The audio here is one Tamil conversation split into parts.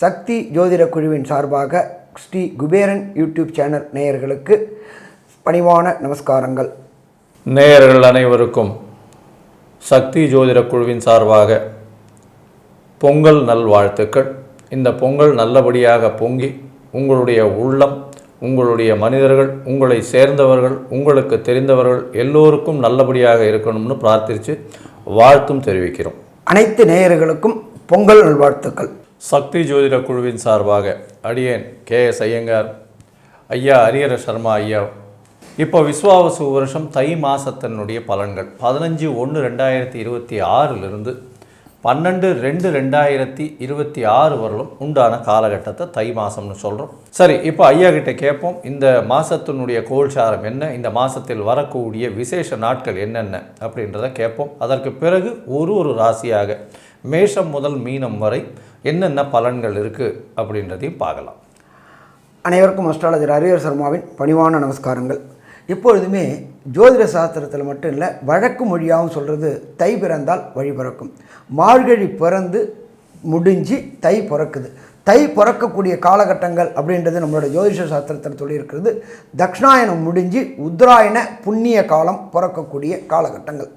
சக்தி ஜோதிட குழுவின் சார்பாக ஸ்ரீ குபேரன் யூடியூப் சேனல் நேயர்களுக்கு பணிவான நமஸ்காரங்கள். நேயர்கள் அனைவருக்கும் சக்தி ஜோதிட குழுவின் சார்பாக பொங்கல் நல்வாழ்த்துக்கள். இந்த பொங்கல் நல்லபடியாக பொங்கி உங்களுடைய உள்ளம், உங்களுடைய மனிதர்கள், உங்களை சேர்ந்தவர்கள், உங்களுக்கு தெரிந்தவர்கள் எல்லோருக்கும் நல்லபடியாக இருக்கணும்னு பிரார்த்தித்து வாழ்த்தும் தெரிவிக்கிறோம். அனைத்து நேயர்களுக்கும் பொங்கல் நல்வாழ்த்துக்கள். சக்தி ஜோதிட குழுவின் சார்பாக அடியேன் KS ஐயங்கார் ஐயா, ஹரிஹர சர்மா ஐயா. இப்போ விஸ்வாவசு வருஷம் தை மாதத்தினுடைய பலன்கள் 15/1/2026 12/2/2026 வரலும் உண்டான காலகட்டத்தை தை மாதம்னு சொல்கிறோம். சரி, இப்போ ஐயா கிட்ட கேட்போம், இந்த மாதத்தினுடைய கோல்சாரம் என்ன, இந்த மாதத்தில் வரக்கூடிய விசேஷ நாட்கள் என்னென்ன அப்படின்றத கேட்போம். அதற்கு பிறகு ஒரு ராசியாக மேஷம் முதல் மீனம் வரை என்னென்ன பலன்கள் இருக்குது அப்படின்றதையும் பார்க்கலாம். அனைவருக்கும் அஸ்ட்ராலஜர் ஹரிஹர சர்மாவின் பணிவான நமஸ்காரங்கள். எப்பொழுதுமே ஜோதிட சாஸ்திரத்தில் மட்டும் இல்லை, வழக்கு மொழியாகவும் சொல்கிறது தை பிறந்தால் வழி பிறக்கும். மார்கழி பிறந்து முடிஞ்சு தை பிறக்குது. தை பிறக்கக்கூடிய காலகட்டங்கள் அப்படின்றது நம்மளோட ஜோதிஷ சாஸ்திரத்தில் சொல்லியிருக்கிறது. தக்ஷணாயனம் முடிஞ்சு உத்தராயண புண்ணிய காலம் பிறக்கக்கூடிய காலகட்டங்கள்.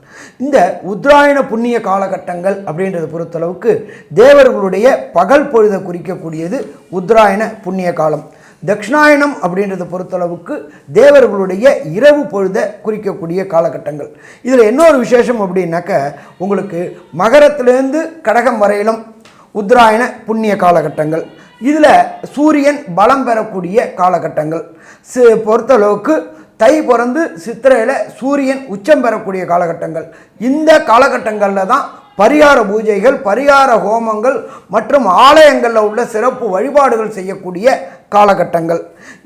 இந்த உத்தராயண புண்ணிய காலகட்டங்கள் அப்படின்றத பொறுத்தளவுக்கு தேவர்களுடைய பகல் பொழுதை குறிக்கக்கூடியது உத்தராயண புண்ணிய காலம். தக்ஷணாயனம் அப்படின்றத பொறுத்தளவுக்கு தேவர்களுடைய இரவு பொழுதை குறிக்கக்கூடிய காலகட்டங்கள். இதில் இன்னொரு விசேஷம் அப்படின்னாக்க, உங்களுக்கு மகரத்திலேருந்து கடகம் வரையிலும் உத்தராயண புண்ணிய காலகட்டங்கள். இதில் சூரியன் பலம் பெறக்கூடிய காலகட்டங்கள். பொறுத்தளவுக்கு தை பிறந்து சித்திரையில் சூரியன் உச்சம் பெறக்கூடிய காலகட்டங்கள். இந்த காலகட்டங்களில் தான் பரிகார பூஜைகள், பரிகார ஹோமங்கள் மற்றும் ஆலயங்களில் உள்ள சிறப்பு வழிபாடுகள் செய்யக்கூடிய காலகட்டங்கள்.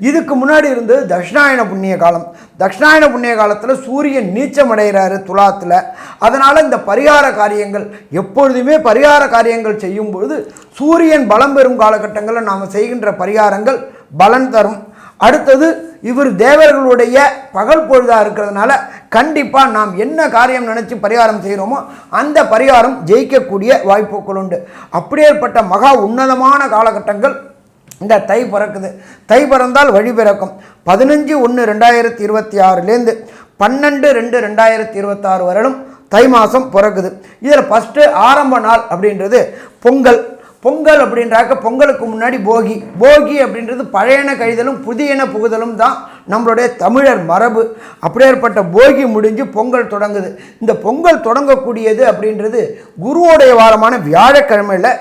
இதுக்கு முன்னாடி இருந்தது தட்சிணாயன புண்ணிய காலம். தட்சிணாயன புண்ணிய காலத்தில் சூரியன் நீச்சம் அடைகிறாரு துலாத்தில். அதனால் இந்த பரிகார காரியங்கள், எப்பொழுதுமே பரிகார காரியங்கள் செய்யும் பொழுது சூரியன் பலம் பெறும் காலகட்டங்களில் நாம் செய்கின்ற பரிகாரங்கள் பலன் தரும். அடுத்தது, இவர் தேவர்களுடைய பகல் பொழுதாக இருக்கிறதுனால கண்டிப்பாக நாம் என்ன காரியம் நினச்சி பரிகாரம் செய்கிறோமோ அந்த பரிகாரம் ஜெயிக்கக்கூடிய வாய்ப்புகள் உண்டு. அப்படியேற்பட்ட மகா உன்னதமான காலகட்டங்கள் இந்த தை பிறக்குது. தை பிறந்தால் வழி பிறக்கும். 15/1/2026 12/2/2026 வரலும் தை மாதம் பிறக்குது. இதில் ஃபஸ்ட்டு ஆரம்ப நாள் அப்படின்றது பொங்கல். பொங்கல் அப்படின்றாக்க பொங்கலுக்கு முன்னாடி போகி. போகி அப்படின்றது பழையன கழிதலும் புதியன புகுதலும் தான் நம்மளுடைய தமிழர் மரபு. அப்படியேற்பட்ட போகி முடிஞ்சு பொங்கல் தொடங்குது. இந்த பொங்கல் தொடங்கக்கூடியது அப்படின்றது குருவோடைய வாரமான வியாழக்கிழமையில்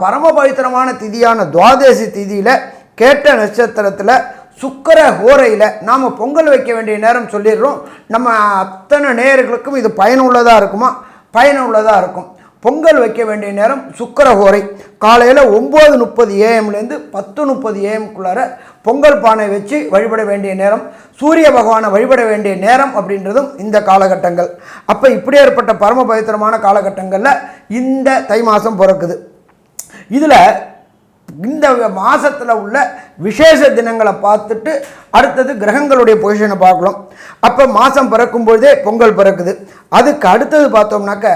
பரம பவித்திரமான திதியான துவாதசி திதியில் கேட்ட நட்சத்திரத்தில் சுக்கிர ஹோரையில் நாம் பொங்கல் வைக்க வேண்டிய நேரம் சொல்லிடுறோம். நம்ம அத்தனை நேயர்களுக்கும் இது பயனுள்ளதாக இருக்குமா? பயனுள்ளதாக இருக்கும். பொங்கல் வைக்க வேண்டிய நேரம் சுக்கிர ஹோரை. காலையில் 9:30 AM - 10:30 AM பொங்கல் பானை வச்சு வழிபட வேண்டிய நேரம். சூரிய பகவானை வழிபட வேண்டிய நேரம் அப்படின்றதும் இந்த காலகட்டங்கள். அப்போ இப்படி ஏற்பட்ட பரம பவித்திரமான காலகட்டங்களில் இந்த தை மாதம் பிறக்குது. இதில் இந்த மாதத்தில் உள்ள விசேஷ தினங்களை பார்த்துட்டு அடுத்தது கிரகங்களுடைய பொசிஷனை பார்க்கலாம். அப்போ மாதம் பிறக்கும்போதே பொங்கல் பிறக்குது. அதுக்கு அடுத்தது பார்த்தோம்னாக்க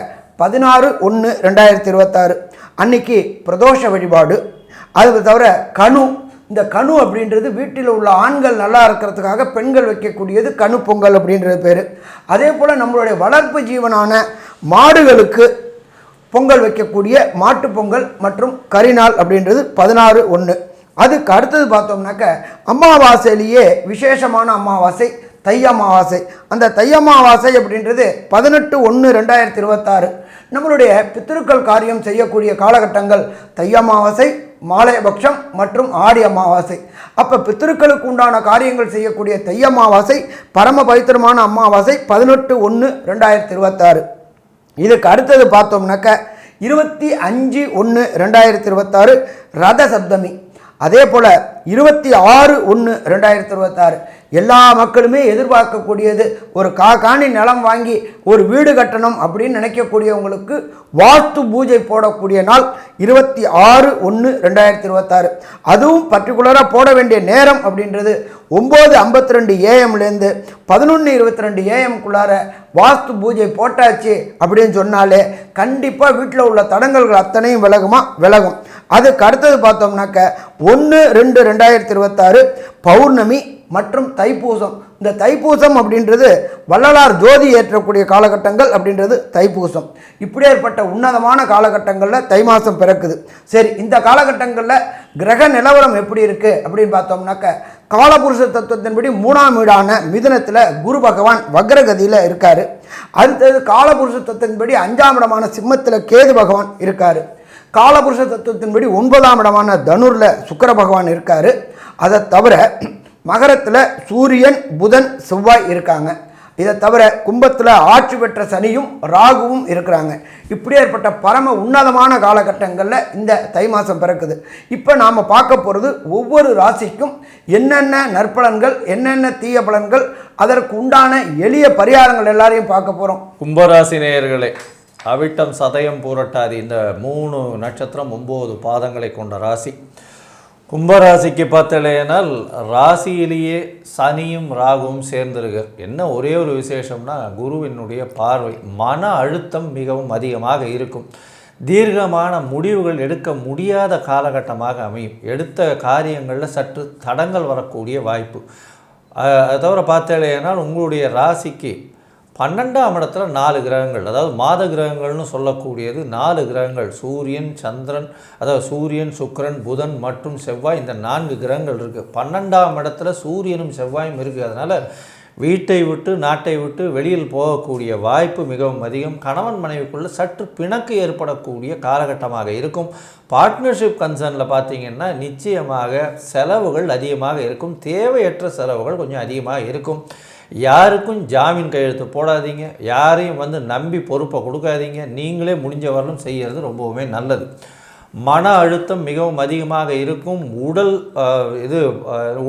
16/1/2026 அன்னைக்கு பிரதோஷ வழிபாடு. அது தவிர கணு. இந்த கணு அப்படின்றது வீட்டில் உள்ள ஆண்கள் நல்லா இருக்கிறதுக்காக பெண்கள் வைக்கக்கூடியது கணு பொங்கல் அப்படின்றது பேர். அதே போல் நம்மளுடைய வளர்ப்பு ஜீவனான மாடுகளுக்கு பொங்கல் வைக்கக்கூடிய மாட்டு பொங்கல் மற்றும் கரிநாள் அப்படின்றது 16/1. அதுக்கு அடுத்தது பார்த்தோம்னாக்க அமாவாசையிலேயே விசேஷமான அமாவாசை தை அமாவாசை. அந்த தை அமாவாசை அப்படின்றது 18/1/2026 நம்மளுடைய பித்திருக்கள் காரியம் செய்யக்கூடிய காலகட்டங்கள் தை அமாவாசை, மாலையபக்ஷம் மற்றும் ஆடி அமாவாசை. அப்போ பித்திருக்களுக்கு உண்டான காரியங்கள் செய்யக்கூடிய தை அமாவாசை பரம பவித்திரமான அமாவாசை 18/1/2026. இதுக்கு அடுத்தது பார்த்தோம்னாக்க 25/1/2026 ரத சப்தமி. அதே போல் 26/1/2026 எல்லா மக்களுமே எதிர்பார்க்கக்கூடியது. ஒரு காணி நிலம் வாங்கி ஒரு வீடு கட்டணும் அப்படின்னு நினைக்கக்கூடியவங்களுக்கு வாஸ்து பூஜை போடக்கூடிய நாள் 26/1/2026. அதுவும் பர்டிகுலராக போட வேண்டிய நேரம் அப்படின்றது 9:52 AM - 11:22 AM வாஸ்து பூஜை போட்டாச்சு அப்படின்னு சொன்னாலே கண்டிப்பாக வீட்டில் உள்ள தடங்கல்கள் அத்தனையும் விலகும். அதுக்கு அடுத்தது பார்த்தோம்னாக்க 1/2/2026 பௌர்ணமி மற்றும் தைப்பூசம். இந்த தைப்பூசம் அப்படின்றது வள்ளலார் ஜோதி ஏற்றக்கூடிய காலகட்டங்கள் அப்படின்றது தைப்பூசம். இப்படி ஏற்பட்ட உன்னதமான காலகட்டங்களில் தை மாதம் பிறக்குது. சரி, இந்த காலகட்டங்களில் கிரக நிலவரம் எப்படி இருக்குது அப்படின்னு பார்த்தோம்னாக்க காலபுருஷ தத்துவத்தின்படி 3ஆம் வீடான மிதுனத்தில் குரு பகவான் வக்ரகதியில் இருக்கார். அடுத்தது காலபுருஷ தத்துவத்தின்படி 5ஆம் இடமான சிம்மத்தில் கேது பகவான் இருக்கார். காலபுருஷ தத்துவத்தின்படி 9ஆம் இடமான தனுரில் சுக்கிர பகவான் இருக்கார். அதை தவிர மகரத்தில் சூரியன், புதன், செவ்வாய் இருக்காங்க. இதை தவிர கும்பத்தில் ஆட்சி பெற்ற சனியும் ராகுவும் இருக்கிறாங்க. இப்படி ஏற்பட்ட பரம உன்னதமான காலகட்டங்களில் இந்த தை மாதம் பிறக்குது. இப்போ நாம் பார்க்க போகிறது ஒவ்வொரு ராசிக்கும் என்னென்ன நற்பலன்கள், என்னென்ன தீய பலன்கள், அதற்கு உண்டான எளிய பரிகாரங்கள் எல்லாரையும் பார்க்க போகிறோம். கும்பராசி நேயர்களே, அவிட்டம், சதயம், பூரட்டாதி இந்த 3 நட்சத்திரம் 9 பாதங்களை கொண்ட ராசி. கும்பராசிக்கு பார்த்தலையினால் ராசியிலேயே சனியும் ராகுவும் சேர்ந்திருக்கு. என்ன ஒரே ஒரு விசேஷம்னா குருவினுடைய பார்வை. மன அழுத்தம் மிகவும் அதிகமாக இருக்கும். தீர்க்கமான முடிவுகள் எடுக்க முடியாத காலகட்டமாக அமையும். எடுத்த காரியங்களில் சற்று தடங்கள் வரக்கூடிய வாய்ப்பு. அதை தவிர பார்த்தலையினால் உங்களுடைய ராசிக்கு 12ஆம் இடத்துல 4 கிரகங்கள், அதாவது மாத கிரகங்கள்னு சொல்லக்கூடியது 4 கிரகங்கள், சூரியன், சந்திரன், அதாவது சூரியன், சுக்கிரன், புதன் மற்றும் செவ்வாய், இந்த 4 கிரகங்கள் இருக்குது. 12ஆம் இடத்துல சூரியனும் செவ்வாயும் இருக்குது. அதனால் வீட்டை விட்டு நாட்டை விட்டு வெளியில் போகக்கூடிய வாய்ப்பு மிகவும் அதிகம். கணவன் மனைவிக்குள்ளே சற்று பிணக்கு ஏற்படக்கூடிய காலகட்டமாக இருக்கும். பார்ட்னர்ஷிப் கன்சர்னில் பார்த்திங்கன்னா நிச்சயமாக செலவுகள் அதிகமாக இருக்கும். தேவையற்ற செலவுகள் கொஞ்சம் அதிகமாக இருக்கும். யாருக்கும் ஜாமீன் கையெழுத்து போடாதீங்க. யாரையும் நம்பி பொறுப்பை கொடுக்காதீங்க. நீங்களே முடிஞ்ச வரலும் செய்கிறது ரொம்பவுமே நல்லது. மன அழுத்தம் மிகவும் அதிகமாக இருக்கும். உடல்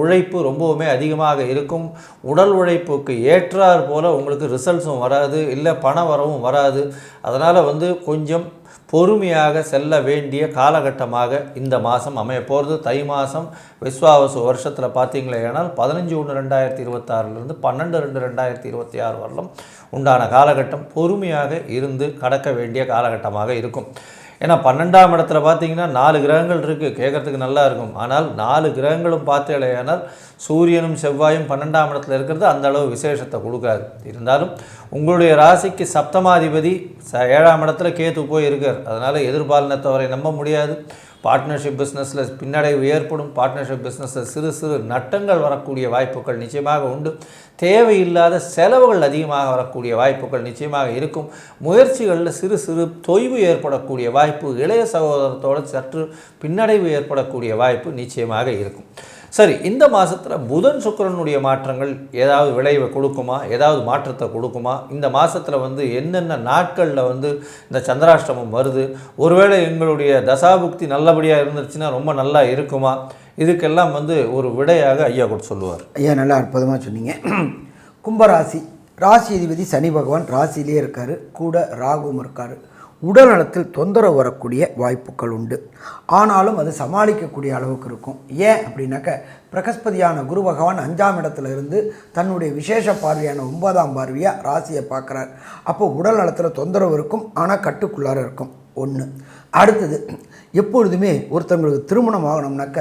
உழைப்பு ரொம்பவுமே அதிகமாக இருக்கும். உடல் உழைப்புக்கு ஏற்றார் போல் உங்களுக்கு ரிசல்ட்ஸும் வராது, இல்லை பண வரவும் வராது. அதனால் கொஞ்சம் பொறுமையாக செல்ல வேண்டிய காலகட்டமாக இந்த மாதம் அமைய போகிறது. தை மாதம் விஸ்வாவசு வருஷத்தில் பார்த்தீங்களேனால் 15/1/2026 12/2/2026 வரலும் உண்டான காலகட்டம் பொறுமையாக இருந்து கடக்க வேண்டிய காலகட்டமாக இருக்கும். ஏன்னா 12ஆம் இடத்துல பார்த்தீங்கன்னா 4 கிரகங்கள் இருக்குது, கேட்குறதுக்கு நல்லா இருக்கும். ஆனால் 4 கிரகங்களும் பார்த்தேனால் சூரியனும் செவ்வாயும் 12ஆம் இடத்துல இருக்கிறது அந்த அளவு விசேஷத்தை கொடுக்காது. இருந்தாலும் உங்களுடைய ராசிக்கு சப்தமாதிபதி 7ஆம் இடத்துல கேத்து போய் இருக்கார். அதனால் எதிர்பாலினத்தவரை நம்ப முடியாது. பார்ட்னர்ஷிப் பிஸ்னஸில் பின்னடைவு ஏற்படும். பார்ட்னர்ஷிப் பிஸ்னஸில் சிறு சிறு நட்டங்கள் வரக்கூடிய வாய்ப்புகள் நிச்சயமாக உண்டு. தேவையில்லாத செலவுகள் அதிகமாக வரக்கூடிய வாய்ப்புகள் நிச்சயமாக இருக்கும். முயற்சிகளில் சிறு சிறு தொய்வு ஏற்படக்கூடிய வாய்ப்பு, இளைய சகோதரத்தோடு சற்று பின்னடைவு ஏற்படக்கூடிய வாய்ப்பு நிச்சயமாக இருக்கும். சரி, இந்த மாதத்தில் புதன் சுக்கிரனுடைய மாற்றங்கள் ஏதாவது விளைவை கொடுக்குமா, ஏதாவது மாற்றத்தை கொடுக்குமா? இந்த மாதத்தில் என்னென்ன நாட்களில் இந்த சந்திராஷ்டமம் வருது? ஒருவேளை எங்களுடைய தசாபுக்தி நல்லபடியாக இருந்துச்சுன்னா ரொம்ப நல்லா இருக்குமா? இதுக்கெல்லாம் ஒரு விடையாக ஐயா கூட சொல்லுவார். ஐயா நல்லா அற்புதமாக சொன்னீங்க. கும்பராசி ராசி அதிபதி சனி பகவான் ராசியிலே இருக்கார், கூட ராகுவும் இருக்கார். உடல் நலத்தில் தொந்தரவு வரக்கூடிய வாய்ப்புகள் உண்டு. ஆனாலும் அது சமாளிக்கக்கூடிய அளவுக்கு இருக்கும். ஏன் அப்படின்னாக்க பிரகஸ்பதியான குரு பகவான் 5ஆம் இடத்துல இருந்து தன்னுடைய விசேஷ பார்வையான 9ஆம் பார்வையாக ராசியை பார்க்குறார். அப்போ உடல் நலத்தில் தொந்தரவு இருக்கும், ஆனால் கட்டுக்குள்ளார இருக்கும். ஒன்று. அடுத்தது, எப்பொழுதுமே ஒருத்தவங்களுக்கு திருமணம் ஆகணும்னாக்க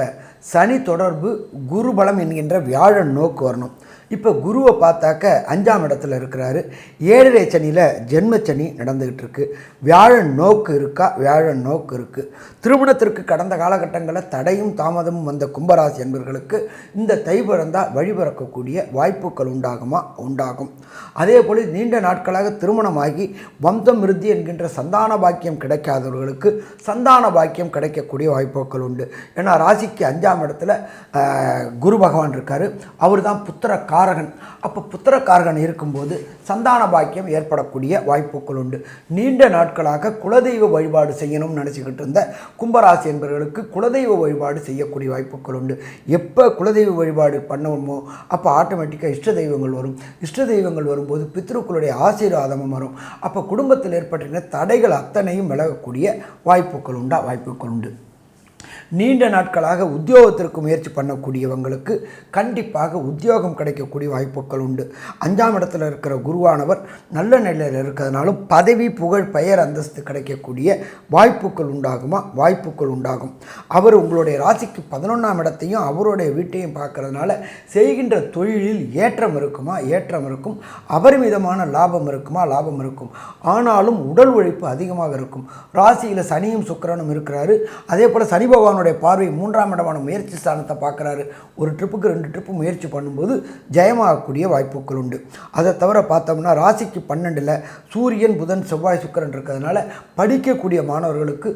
சனி தொடர்பு குரு பலம் என்கின்ற வியாழன் நோக்கு வரணும். இப்போ குருவை பார்த்தாக்க 5ஆம் இடத்துல இருக்கிறாரு. 7.5 சனியில் ஜென்மச்சனி நடந்துக்கிட்டு இருக்கு. வியாழன் நோக்கு இருக்கா? வியாழன் நோக்கு இருக்குது. திருமணத்திற்கு கடந்த காலகட்டங்களில் தடையும் தாமதமும் வந்த கும்பராசி என்பவர்களுக்கு இந்த தை பிறந்தால் வழிபிறக்கக்கூடிய வாய்ப்புகள் உண்டாகும். அதே போல் நீண்ட நாட்களாக திருமணமாகி வம்சம் விருத்தி என்கின்ற சந்தான பாக்கியம் கிடைக்காதவர்களுக்கு சந்தான பாக்கியம் கிடைக்கக்கூடிய வாய்ப்புகள் உண்டு. ஏன்னா ராசிக்கு 5ஆம் இடத்துல குரு பகவான் இருக்கார். அவர் தான் புத்திர காரகன். அப்போ புத்திரக்காரகன் இருக்கும்போது சந்தான பாக்கியம் ஏற்படக்கூடிய வாய்ப்புகள் உண்டு. நீண்ட நாட்களாக குலதெய்வ வழிபாடு செய்யணும்னு நினச்சிக்கிட்டு இருந்த கும்பராசி என்பவர்களுக்கு குலதெய்வ வழிபாடு செய்யக்கூடிய வாய்ப்புகள் உண்டு. எப்போ குலதெய்வ வழிபாடு பண்ணுவோமோ அப்போ ஆட்டோமேட்டிக்காக இஷ்ட தெய்வங்கள் வரும். இஷ்ட தெய்வங்கள் வரும்போது பித்ருக்களுடைய ஆசீர்வாதமும் வரும். அப்போ குடும்பத்தில் ஏற்பட்ட தடைகள் அத்தனையும் விலகக்கூடிய வாய்ப்புகள் உண்டு. நீண்ட நாட்களாக உத்தியோகத்திற்கு முயற்சி பண்ணக்கூடியவங்களுக்கு கண்டிப்பாக உத்தியோகம் கிடைக்கக்கூடிய வாய்ப்புகள் உண்டு. 5ஆம் இடத்துல இருக்கிற குருவானவர் நல்ல நிலையில் இருக்கிறதுனாலும் பதவி, புகழ், பெயர், அந்தஸ்து கிடைக்கக்கூடிய வாய்ப்புகள் உண்டாகும். அவர் உங்களுடைய ராசிக்கு 11ஆம் இடத்தையும் அவருடைய வீட்டையும் பார்க்கறதுனால செய்கின்ற தொழிலில் ஏற்றம் இருக்கும். அபரிமிதமான லாபம் இருக்கும். ஆனாலும் உடல் உழைப்பு அதிகமாக இருக்கும். ராசியில் சனியும் சுக்கிரனும் இருக்கிறாரு. அதே போல் சனி பகவானுடைய பார்வை 3ஆம் இடமான முயற்சி ஸ்தானத்தை பார்க்குறாரு. ஒரு ட்ரிப்புக்கு 2 ட்ரிப்பு முயற்சி பண்ணும்போது ஜெயமாகக்கூடிய வாய்ப்புகள் உண்டு. அதை தவிர பார்த்தோம்னா ராசிக்கு 12ல் சூரியன், புதன், செவ்வாய், சுக்கிரன் இருக்கிறதுனால படிக்கக்கூடிய மாணவர்களுக்கு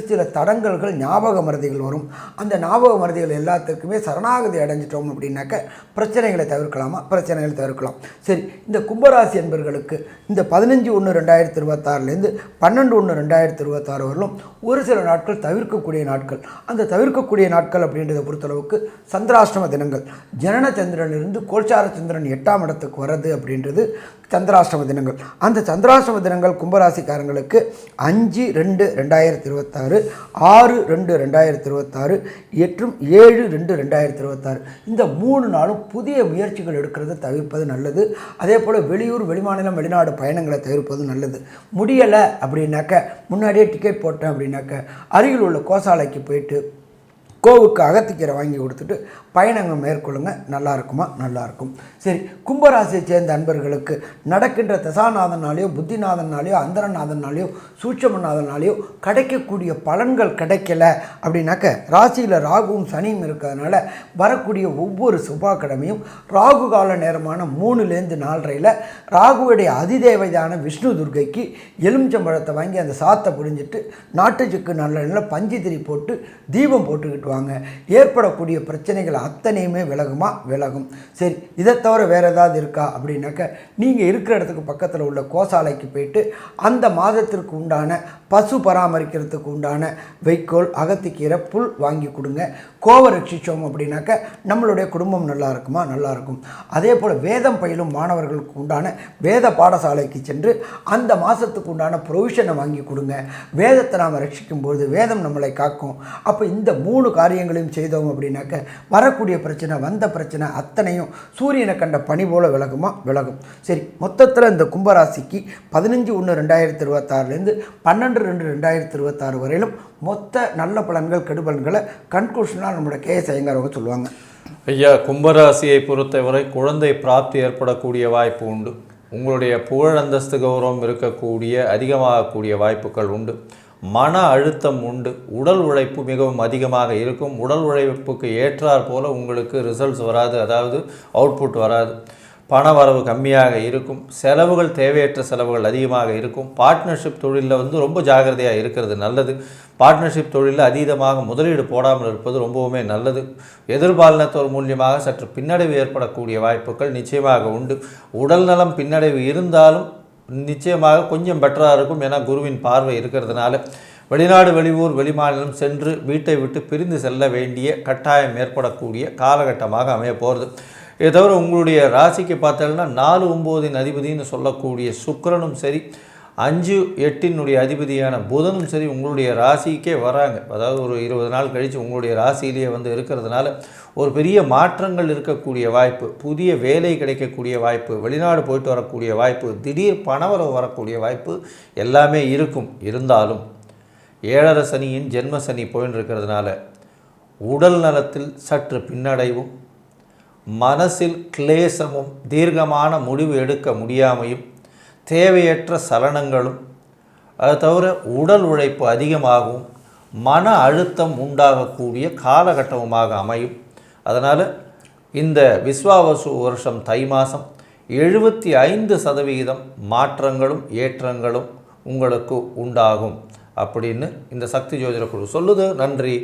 சில தடங்கல்கள், ஞாபக மறதிகள் வரும். அந்த ஞாபக மறதிகள் எல்லாத்துக்குமே சரணாகதி அடைஞ்சிட்டோம் அப்படின்னாக்க பிரச்சனைகளை தவிர்க்கலாம். சரி, இந்த கும்பராசி என்பவர்களுக்கு இந்த 15/1/2026 12/1/2026 வரலும் ஒரு சில நாட்கள் தவிர்க்கக்கூடிய நாட்கள். அந்த தவிர்க்கக்கூடிய நாட்கள் அப்படின்றத பொறுத்தளவுக்கு சந்திராஷ்டம தினங்கள். ஜனன சந்திரனிலிருந்து கோல்சார சந்திரன் 8ஆம் இடத்துக்கு வர்றது அப்படின்றது சந்திராஷ்டம தினங்கள். அந்த சந்திராஷ்டம தினங்கள் கும்பராசிக்காரங்களுக்கு 5/2/2026, 6/2/2026 மற்றும் 7/2/2026 இந்த 3 நாளும் புதிய முயற்சிகள் எடுக்கிறத தவிர்ப்பது நல்லது. அதே போல் வெளியூர், வெளிமாநிலம், வெளிநாடு பயணங்களை தவிர்ப்பது நல்லது. முடியலை அப்படின்னாக்க முன்னாடியே டிக்கெட் போட்டேன் அப்படின்னாக்க அருகில் உள்ள கோசாலைக்கு போயிட்டு கோவுக்கு அகத்திக்கீரை வாங்கி கொடுத்துட்டு பயணங்கள் மேற்கொள்ளுங்க. நல்லா இருக்கும். சரி, கும்பராசியை சேர்ந்த அன்பர்களுக்கு நடக்கின்ற தசாநாதனாலேயோ, புத்திநாதனாலேயோ, அந்தரநாதனாலேயோ, சூட்சமநாதனாலேயோ கிடைக்கக்கூடிய பலன்கள் கிடைக்கல அப்படின்னாக்க ராசியில் ராகுவும் சனியும் இருக்கிறதுனால வரக்கூடிய ஒவ்வொரு செவ்வாய்க்கிழமையும் ராகு கால நேரமான 3லேருந்து 4:30 ராகுவுடைய அதிதேவதையான விஷ்ணு துர்க்கைக்கு எலுமிச்சம்பழத்தை வாங்கி அந்த சாத்தை புரிஞ்சிட்டு நாட்டுச்சுக்கு நல்ல பஞ்சுத்திரி போட்டு தீபம் போட்டுக்கிட்டு வாங்க. ஏற்படக்கூடிய பிரச்சனைகள் அத்தனையுமே விலகும். சரி, இதை தவிர வேறு ஏதாவது இருக்கா அப்படின்னாக்க நீங்கள் இருக்கிற இடத்துக்கு பக்கத்தில் உள்ள கோசாலைக்கு போயிட்டு அந்த மாதத்திற்கு உண்டான பசு பராமரிக்கிறதுக்கு உண்டான வைக்கோல், அகத்திக்கீரை, புல் வாங்கி கொடுங்க. கோவை ரட்சிச்சோம் அப்படின்னாக்க நம்மளுடைய குடும்பம் நல்லா இருக்கும். அதே போல் வேதம் பயிலும் மாணவர்களுக்கு உண்டான வேத பாடசாலைக்கு சென்று அந்த மாதத்துக்கு உண்டான ப்ரொவிஷனை வாங்கி கொடுங்க. வேதத்தை நாம் ரட்சிக்கும்போது வேதம் நம்மளை காக்கும். அப்போ இந்த 3 காரியங்களையும் செய்தோம் அப்படின்னாக்க வரக்கூடிய பிரச்சனை, வந்த பிரச்சனை அத்தனையும் சூரியனை கண்ட பனி போல விலகும். சரி, மொத்தத்தில் இந்த கும்பராசிக்கு 15/1/2026 12/2/2026 வரையிலும் மொத்த நல்ல பலன்கள், கெடுபலன்களை கன்க்ளூஷனாக நம்மளோட கேஎஸ் ஐயங்கார் அவங்க சொல்லுவாங்க. ஐயா, கும்பராசியை பொறுத்தவரை குழந்தை பிராப்தி ஏற்படக்கூடிய வாய்ப்பு உண்டு. உங்களுடைய புகழ், அந்தஸ்து, கௌரவம் இருக்கக்கூடிய அதிகமாகக்கூடிய வாய்ப்புகள் உண்டு. மன அழுத்தம் உண்டு. உடல் உழைப்பு மிகவும் அதிகமாக இருக்கும். உடல் உழைப்புக்கு ஏற்றாற் போல் உங்களுக்கு ரிசல்ட்ஸ் வராது, அதாவது அவுட்புட் வராது. பண வரவு கம்மியாக இருக்கும். செலவுகள், தேவையற்ற செலவுகள் அதிகமாக இருக்கும். பார்ட்னர்ஷிப் தொழிலில் ரொம்ப ஜாகிரதையாக இருக்கிறது நல்லது. பார்ட்னர்ஷிப் தொழிலில் அதீதமாக முதலீடு போடாமல் இருப்பது ரொம்பவுமே நல்லது. எதிர்பாலினத்தோர் மூலியமாக சற்று பின்னடைவு ஏற்படக்கூடிய வாய்ப்புகள் நிச்சயமாக உண்டு. உடல் நலம் பின்னடைவு இருந்தாலும் நிச்சயமாக கொஞ்சம் பெட்டராக இருக்கும். ஏன்னா குருவின் பார்வை இருக்கிறதுனால வெளிநாடு, வெளியூர், வெளிமாநிலம் சென்று வீட்டை விட்டு பிரிந்து செல்ல வேண்டிய கட்டாயம் ஏற்படக்கூடிய காலகட்டமாக அமைய போகிறது. இதை தவிர உங்களுடைய ராசிக்கு பார்த்தோம்னா 4/9 அதிபதினு சொல்லக்கூடிய சுக்கிரனும் சரி, 5/8 அதிபதியான புதனும் சரி உங்களுடைய ராசிக்கே வராங்க. அதாவது ஒரு 20 நாள் கழித்து உங்களுடைய ராசியிலேயே இருக்கிறதுனால ஒரு பெரிய மாற்றங்கள் இருக்கக்கூடிய வாய்ப்பு, புதிய வேலை கிடைக்கக்கூடிய வாய்ப்பு, வெளிநாடு போயிட்டு வரக்கூடிய வாய்ப்பு, திடீர் பணவரவு வரக்கூடிய வாய்ப்பு எல்லாமே இருக்கும். இருந்தாலும் 7.5 சனியின் ஜென்ம சனி போயின்னு இருக்கிறதுனால உடல் நலத்தில் சற்று பின்னடைவும், மனசில் கிளேசமும், தீர்க்கமான முடிவு எடுக்க முடியாமையும், தேவையற்ற சலனங்களும், அது தவிர உடல் உழைப்பு அதிகமாகவும் மன அழுத்தம் உண்டாகக்கூடிய காலகட்டமாக அமையும். அதனால் இந்த விஸ்வாவசு வருஷம் தை மாதம் 75% மாற்றங்களும் ஏற்றங்களும் உங்களுக்கு உண்டாகும் அப்படின்னு இந்த சக்தி ஜோதிட குழு சொல்லுது. நன்றி,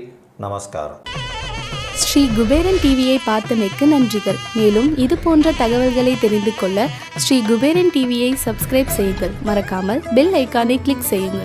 நமஸ்காரம். ஸ்ரீ குபேரன் டிவியை பார்த்தமைக்கு நன்றிகள். மேலும் இது போன்ற தகவல்களை தெரிந்து கொள்ள ஸ்ரீ குபேரன் டிவியை சப்ஸ்கிரைப் செய்யுங்கள். மறக்காமல் பெல் ஐக்கானை கிளிக் செய்யுங்கள்.